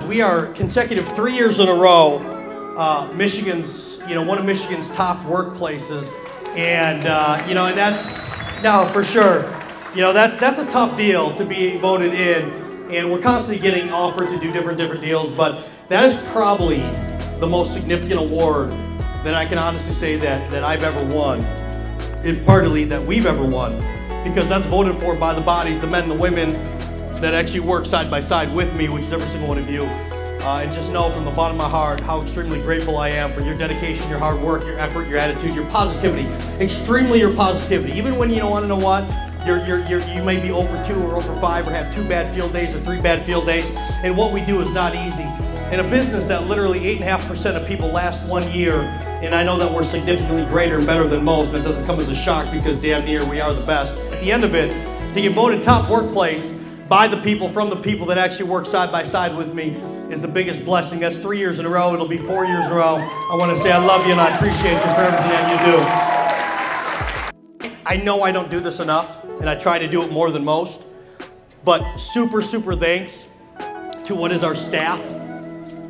We are consecutive 3 years in a row, Michigan's, one of Michigan's top workplaces, and and that's now for sure, that's a tough deal to be voted in, and we're constantly getting offered to do different deals, but that is probably the most significant award that I can honestly say that I've ever won, and partly that we've ever won, because that's voted for by the bodies, the men and the women that actually work side by side with me, which is every single one of you. And just know from the bottom of my heart how extremely grateful I am for your dedication, your hard work, your effort, your attitude, your positivity. Extremely your positivity. Even when you don't want to know what, you may be 0 for 2 or 0 for 5 or have 2 bad field days or 3 bad field days. And what we do is not easy. In a business that literally 8.5% of people last 1 year, and I know that we're significantly greater and better than most, that doesn't come as a shock because damn near we are the best. At the end of it, to get voted top workplace by the people, from the people that actually work side by side with me, is the biggest blessing. That's 3 years in a row. It'll be 4 years in a row. I want to say I love you and I appreciate you for everything that you do. I know I don't do this enough, and I try to do it more than most, but super thanks to what is our staff,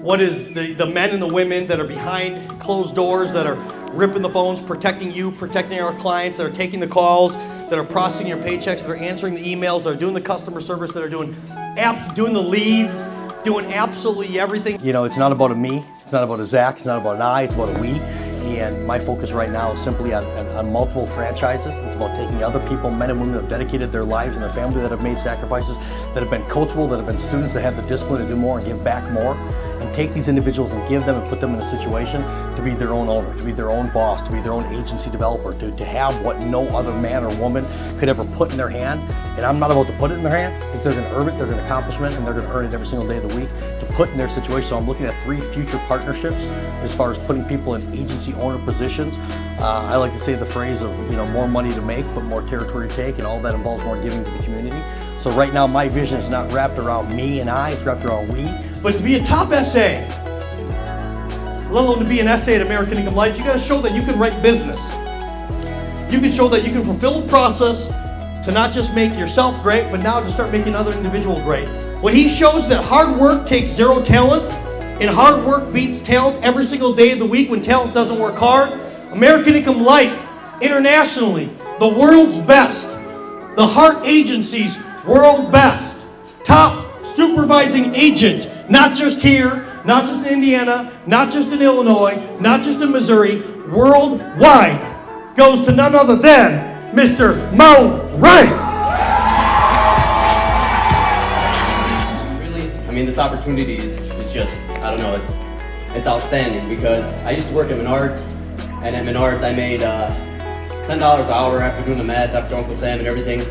what is the men and the women that are behind closed doors, that are ripping the phones, protecting you, protecting our clients, that are taking the calls, that are processing your paychecks, that are answering the emails, that are doing the customer service, that are doing the leads, doing absolutely everything. It's not about a me, it's not about a Zach, it's not about an I, it's about a we. And my focus right now is simply on multiple franchises. It's about taking other people, men and women that have dedicated their lives and their family, that have made sacrifices, that have been coachable, that have been students, that have the discipline to do more and give back more, and take these individuals and give them and put them in a situation to be their own owner, to be their own boss, to be their own agency developer, to have what no other man or woman could ever put in their hand. And I'm not about to put it in their hand. If they're going to earn it, they're going to accomplish it, and they're going to earn it every single day of the week to put in their situation. So I'm looking at 3 future partnerships as far as putting people in agency owner positions. I like to say the phrase of, more money to make, but more territory to take, and all that involves more giving to the community. So right now, my vision is not wrapped around me and I, it's wrapped around we. But to be a top SA, let alone to be an SA at American Income Life, you got to show that you can write business. You can show that you can fulfill a process to not just make yourself great, but now to start making another individual great. When he shows that hard work takes 0 talent, and hard work beats talent every single day of the week when talent doesn't work hard, American Income Life, internationally, the world's best, the Heart Agency's world best, top supervising agent, not just here, not just in Indiana, not just in Illinois, not just in Missouri, worldwide, goes to none other than Mr. Mo Wright. Really, this opportunity is just, I don't know, it's outstanding, because I used to work at Menards, and at Menards I made $10 an hour after doing the math, after Uncle Sam and everything.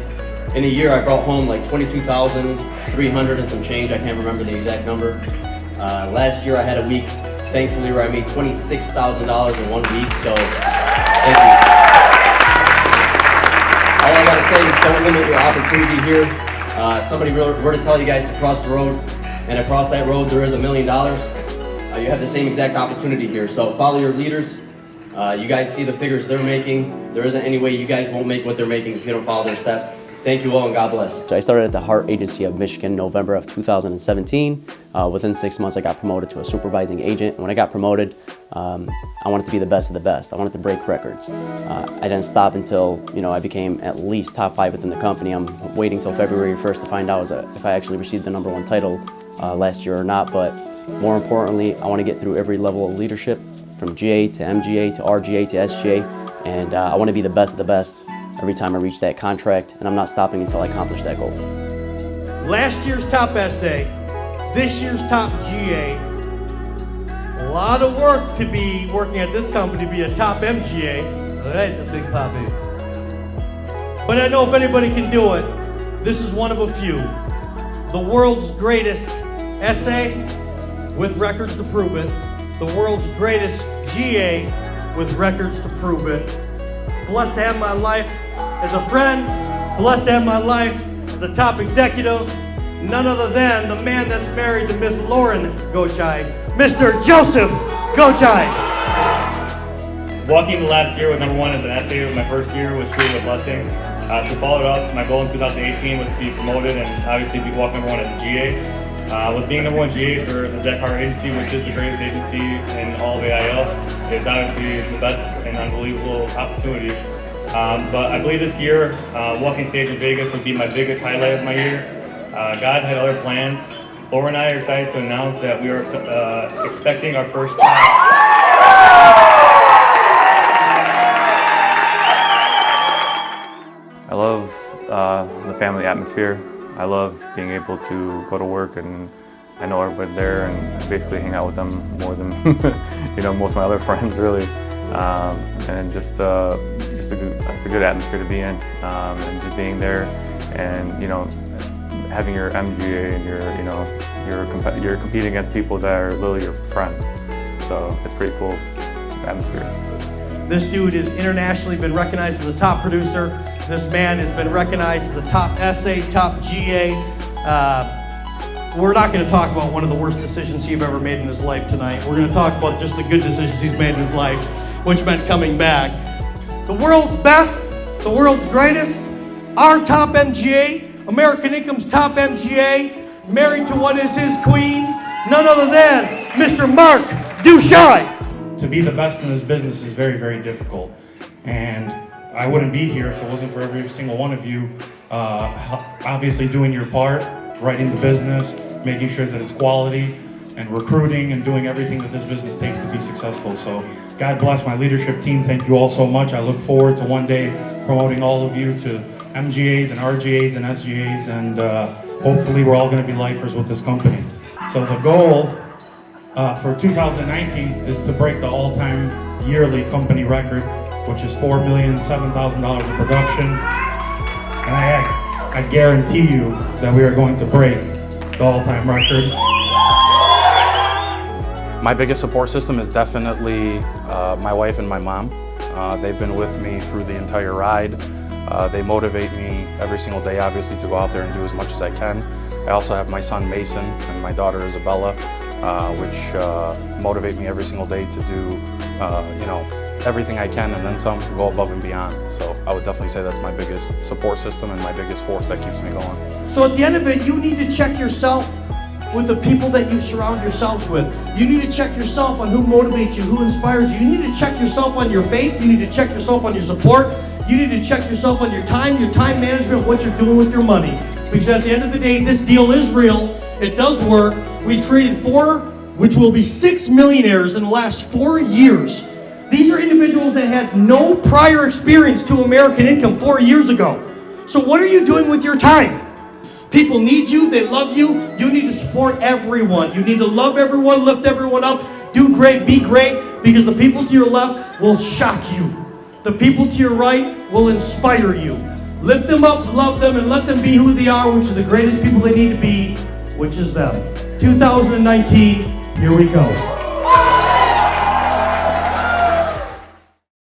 In a year I brought home like $22,300 and some change, I can't remember the exact number. Last year I had a week, thankfully, where I made $26,000 in 1 week, so thank you. All I gotta say is don't limit your opportunity here. If somebody were to tell you guys to cross the road, and across that road there is $1 million, you have the same exact opportunity here. So follow your leaders. You guys see the figures they're making. There isn't any way you guys won't make what they're making if you don't follow their steps. Thank you all, and God bless. So I started at the Heart Agency of Michigan in November of 2017. Within 6 months, I got promoted to a supervising agent. And when I got promoted, I wanted to be the best of the best. I wanted to break records. I didn't stop until I became at least top 5 within the company. I'm waiting till February 1st to find out if I actually received the #1 title last year or not. But more importantly, I want to get through every level of leadership, from GA to MGA to RGA to SGA, and I want to be the best of the best every time I reach that contract, and I'm not stopping until I accomplish that goal. Last year's top SA, this year's top GA. A lot of work to be working at this company to be a top MGA. All right, the big poppy. But I know if anybody can do it, this is one of a few. The world's greatest SA with records to prove it. The world's greatest GA with records to prove it. Blessed to have my life as a friend, blessed to have my life as a top executive, none other than the man that's married to Miss Lauren Gochai, Mr. Joseph Gochai. Walking the last year with #1 as an SA my first year was truly a blessing. To follow it up, my goal in 2018 was to be promoted and obviously be walking #1 as a GA. With being number one GA for the Zach Hart Agency, which is the greatest agency in all of AIL, is obviously the best and unbelievable opportunity. But I believe this year, walking stage in Vegas would be my biggest highlight of my year. God had other plans. Laura and I are excited to announce that we are expecting our first child. I love the family atmosphere. I love being able to go to work and I know everybody there and basically hang out with them more than most of my other friends really. And just it's a good atmosphere to be in, and just being there and having your MGA and you're competing against people that are literally your friends. So it's pretty cool atmosphere. This dude has internationally been recognized as a top producer. This man has been recognized as a top SA, top GA. We're not going to talk about one of the worst decisions he's ever made in his life tonight. We're going to talk about just the good decisions he's made in his life, which meant coming back. The world's best, the world's greatest, our top MGA, American Income's top MGA, married to what is his queen, none other than Mr. Mark Duchesne. To be the best in this business is very, very difficult. And I wouldn't be here if it wasn't for every single one of you obviously doing your part, writing the business, making sure that it's quality, and recruiting and doing everything that this business takes to be successful. So God bless my leadership team. Thank you all so much. I look forward to one day promoting all of you to MGAs and RGAs and SGAs, and hopefully we're all going to be lifers with this company. So the goal for 2019 is to break the all-time yearly company record, which is $4,007,000 of production. And I guarantee you that we are going to break the all-time record. My biggest support system is definitely my wife and my mom. They've been with me through the entire ride. They motivate me every single day, obviously, to go out there and do as much as I can. I also have my son Mason and my daughter Isabella, which motivate me every single day to do, everything I can and then some, to go above and beyond. So I would definitely say that's my biggest support system and my biggest force that keeps me going. So at the end of it, you need to check yourself with the people that you surround yourselves with. You need to check yourself on who motivates you, who inspires you. You need to check yourself on your faith. You need to check yourself on your support. You need to check yourself on your time management, what you're doing with your money. Because at the end of the day, this deal is real. It does work. We've created 4, which will be 6 millionaires in the last 4 years. These are individuals that had no prior experience to American Income 4 years ago. So what are you doing with your time? People need you, they love you. You need to support everyone. You need to love everyone, lift everyone up, do great, be great, because the people to your left will shock you. The people to your right will inspire you. Lift them up, love them, and let them be who they are, which are the greatest people they need to be, which is them. 2019, here we go.